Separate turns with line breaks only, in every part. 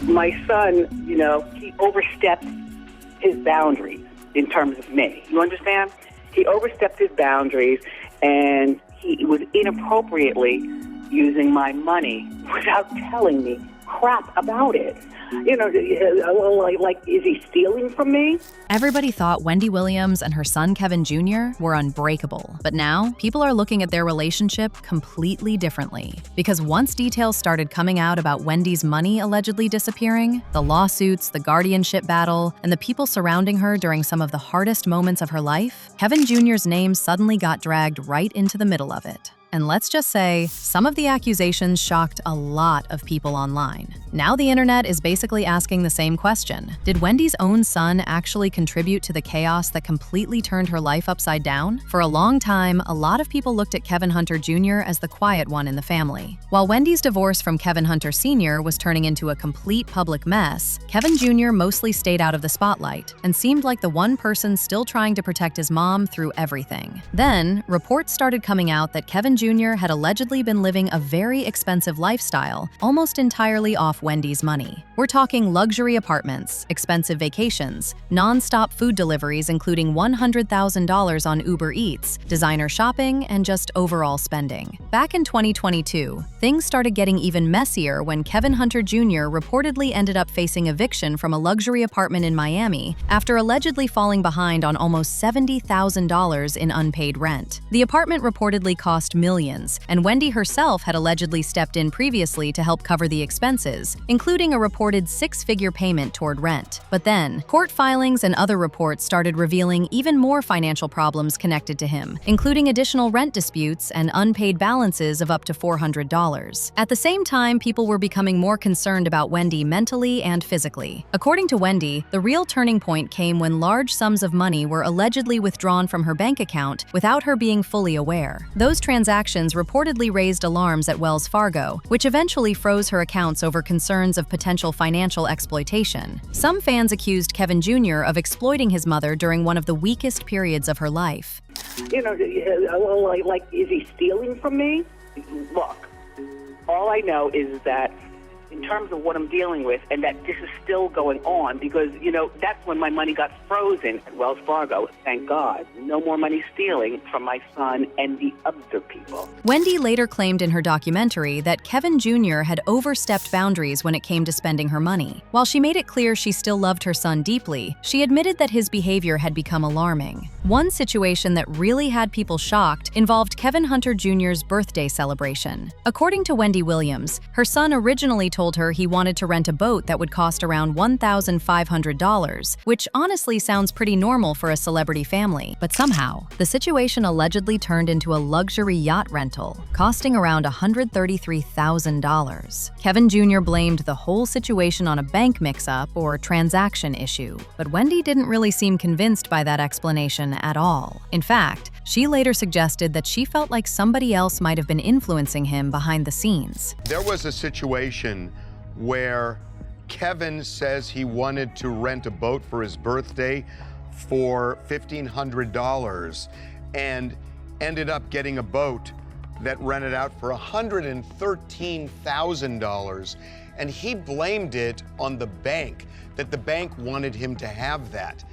My son, he overstepped his boundaries in terms of me. You understand? He overstepped his boundaries, and he was inappropriately using my money without telling me crap about it. Like, is he stealing from me?
Everybody thought Wendy Williams and her son Kevin Jr. were unbreakable. But now, people are looking at their relationship completely differently. Because once details started coming out about Wendy's money allegedly disappearing, the lawsuits, the guardianship battle, and the people surrounding her during some of the hardest moments of her life, Kevin Jr.'s name suddenly got dragged right into the middle of it. And let's just say, some of the accusations shocked a lot of people online. Now the internet is basically asking the same question. Did Wendy's own son actually contribute to the chaos that completely turned her life upside down? For a long time, a lot of people looked at Kevin Hunter Jr. as the quiet one in the family. While Wendy's divorce from Kevin Hunter Sr. was turning into a complete public mess, Kevin Jr. mostly stayed out of the spotlight and seemed like the one person still trying to protect his mom through everything. Then, reports started coming out that Kevin Jr. had allegedly been living a very expensive lifestyle, almost entirely off Wendy's money. We're talking luxury apartments, expensive vacations, non-stop food deliveries including $100,000 on Uber Eats, designer shopping, and just overall spending. Back in 2022, things started getting even messier when Kevin Hunter Jr. reportedly ended up facing eviction from a luxury apartment in Miami after allegedly falling behind on almost $70,000 in unpaid rent. The apartment reportedly cost millions, and Wendy herself had allegedly stepped in previously to help cover the expenses, including a reported six-figure payment toward rent. But then, court filings and other reports started revealing even more financial problems connected to him, including additional rent disputes and unpaid balances of up to $400. At the same time, people were becoming more concerned about Wendy mentally and physically. According to Wendy, the real turning point came when large sums of money were allegedly withdrawn from her bank account without her being fully aware. Those transactions reportedly raised alarms at Wells Fargo, which eventually froze her accounts over concerns of potential financial exploitation. Some fans accused Kevin Jr. of exploiting his mother during one of the weakest periods of her life.
Like, is he stealing from me? Look, all I know is that in terms of what I'm dealing with, and that this is still going on, because, that's when my money got frozen at Wells Fargo. Thank God. No more money stealing from my son and the other people.
Wendy later claimed in her documentary that Kevin Jr. had overstepped boundaries when it came to spending her money. While she made it clear she still loved her son deeply, she admitted that his behavior had become alarming. One situation that really had people shocked involved Kevin Hunter Jr.'s birthday celebration. According to Wendy Williams, her son originally told her he wanted to rent a boat that would cost around $1,500, which honestly sounds pretty normal for a celebrity family. But somehow, the situation allegedly turned into a luxury yacht rental, costing around $133,000. Kevin Jr. blamed the whole situation on a bank mix-up or transaction issue, but Wendy didn't really seem convinced by that explanation at all. In fact, she later suggested that she felt like somebody else might have been influencing him behind the scenes.
There was a situation where Kevin says he wanted to rent a boat for his birthday for $1,500 and ended up getting a boat that rented out for $113,000, and he blamed it on the bank, that the bank wanted him to have that.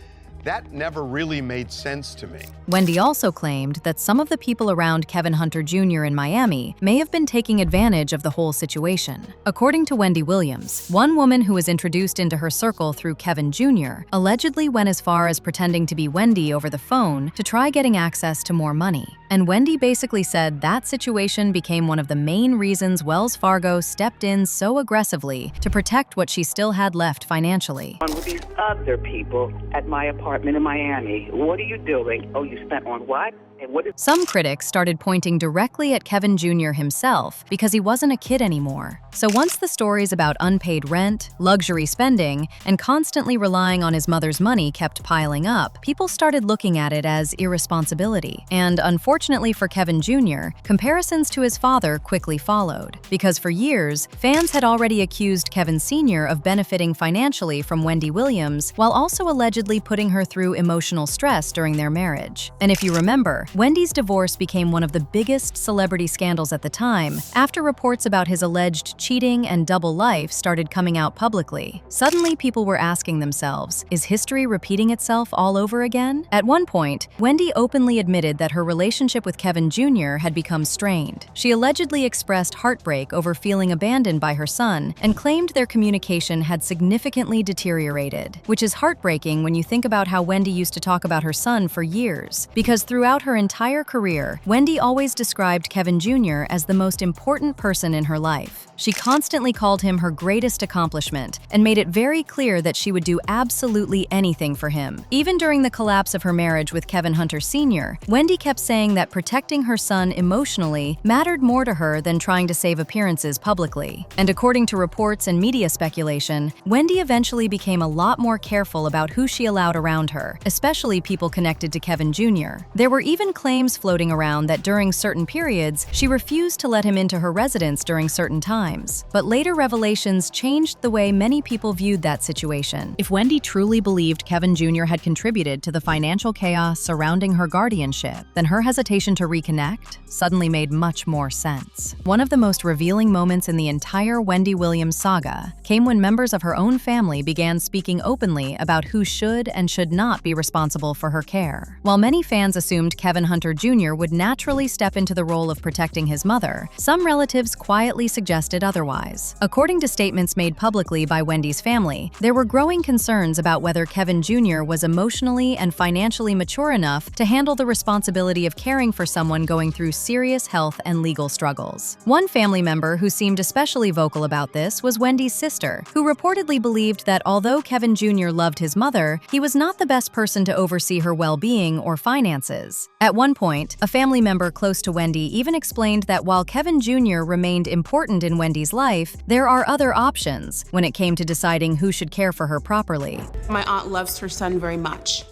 That never really made sense to me.
Wendy also claimed that some of the people around Kevin Hunter Jr. in Miami may have been taking advantage of the whole situation. According to Wendy Williams, one woman who was introduced into her circle through Kevin Jr. allegedly went as far as pretending to be Wendy over the phone to try getting access to more money. And Wendy basically said that situation became one of the main reasons Wells Fargo stepped in so aggressively to protect what she still had left financially.
With these other people at my apartment in Miami, what are you doing? Oh, you spent on what? And what is—
Some critics started pointing directly at Kevin Jr. himself because he wasn't a kid anymore. So once the stories about unpaid rent, luxury spending, and constantly relying on his mother's money kept piling up, people started looking at it as irresponsibility. And unfortunately for Kevin Jr., comparisons to his father quickly followed. Because for years, fans had already accused Kevin Sr. of benefiting financially from Wendy Williams while also allegedly putting her through emotional stress during their marriage. And if you remember, Wendy's divorce became one of the biggest celebrity scandals at the time, after reports about his alleged cheating and double life started coming out publicly. Suddenly, people were asking themselves, is history repeating itself all over again? At one point, Wendy openly admitted that her relationship with Kevin Jr. had become strained. She allegedly expressed heartbreak over feeling abandoned by her son and claimed their communication had significantly deteriorated, which is heartbreaking when you think about how Wendy used to talk about her son for years, because throughout her entire career, Wendy always described Kevin Jr. as the most important person in her life. She constantly called him her greatest accomplishment and made it very clear that she would do absolutely anything for him. Even during the collapse of her marriage with Kevin Hunter Sr., Wendy kept saying that protecting her son emotionally mattered more to her than trying to save appearances publicly. And according to reports and media speculation, Wendy eventually became a lot more careful about who she allowed around her, especially people connected to Kevin Jr. There were even claims floating around that during certain periods, she refused to let him into her residence during certain times. But later revelations changed the way many people viewed that situation. If Wendy truly believed Kevin Jr. had contributed to the financial chaos surrounding her guardianship, then her hesitation to reconnect suddenly made much more sense. One of the most revealing moments in the entire Wendy Williams saga came when members of her own family began speaking openly about who should and should not be responsible for her care. While many fans assumed Kevin Hunter Jr. would naturally step into the role of protecting his mother, some relatives quietly suggested otherwise. According to statements made publicly by Wendy's family, there were growing concerns about whether Kevin Jr. was emotionally and financially mature enough to handle the responsibility of caring for someone going through serious health and legal struggles. One family member who seemed especially vocal about this was Wendy's sister, who reportedly believed that although Kevin Jr. loved his mother, he was not the best person to oversee her well-being or finances. At one point, a family member close to Wendy even explained that while Kevin Jr. remained important in Wendy's life, there are other options when it came to deciding who should care for her properly.
My aunt loves her son very much,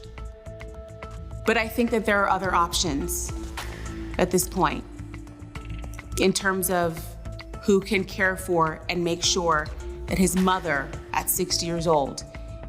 but I think that there are other options at this point in terms of who can care for and make sure that his mother at 60 years old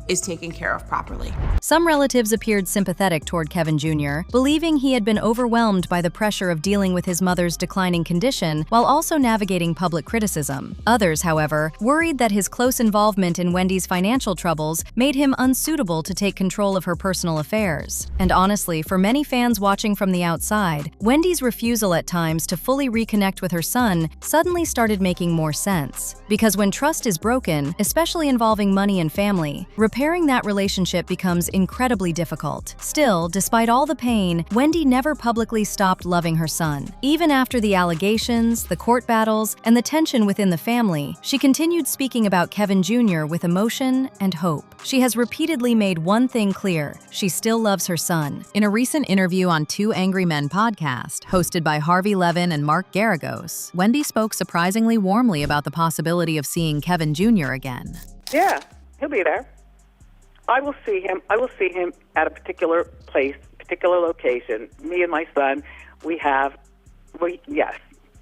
is taken care of properly.
Some relatives appeared sympathetic toward Kevin Jr., believing he had been overwhelmed by the pressure of dealing with his mother's declining condition while also navigating public criticism. Others, however, worried that his close involvement in Wendy's financial troubles made him unsuitable to take control of her personal affairs. And honestly, for many fans watching from the outside, Wendy's refusal at times to fully reconnect with her son suddenly started making more sense. Because when trust is broken, especially involving money and family, repairing that relationship becomes incredibly difficult. Still, despite all the pain, Wendy never publicly stopped loving her son. Even after the allegations, the court battles, and the tension within the family, she continued speaking about Kevin Jr. with emotion and hope. She has repeatedly made one thing clear: she still loves her son. In a recent interview on Two Angry Men podcast, hosted by Harvey Levin and Mark Garagos, Wendy spoke surprisingly warmly about the possibility of seeing Kevin Jr. again.
Yeah, he'll be there. I will see him. I will see him at a particular place, particular location. Me and my son, yes,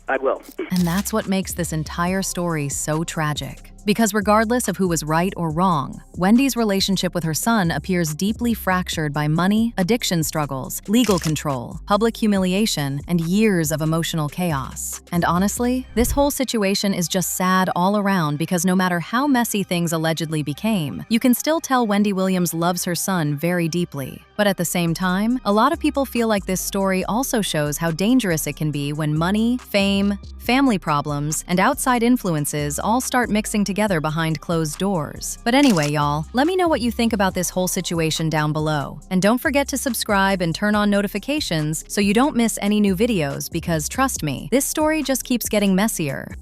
I will.
And that's what makes this entire story so tragic. Because regardless of who was right or wrong, Wendy's relationship with her son appears deeply fractured by money, addiction struggles, legal control, public humiliation, and years of emotional chaos. And honestly, this whole situation is just sad all around because no matter how messy things allegedly became, you can still tell Wendy Williams loves her son very deeply. But at the same time, a lot of people feel like this story also shows how dangerous it can be when money, fame, family problems, and outside influences all start mixing together behind closed doors. But anyway, y'all, let me know what you think about this whole situation down below. And don't forget to subscribe and turn on notifications so you don't miss any new videos because trust me, this story just keeps getting messier.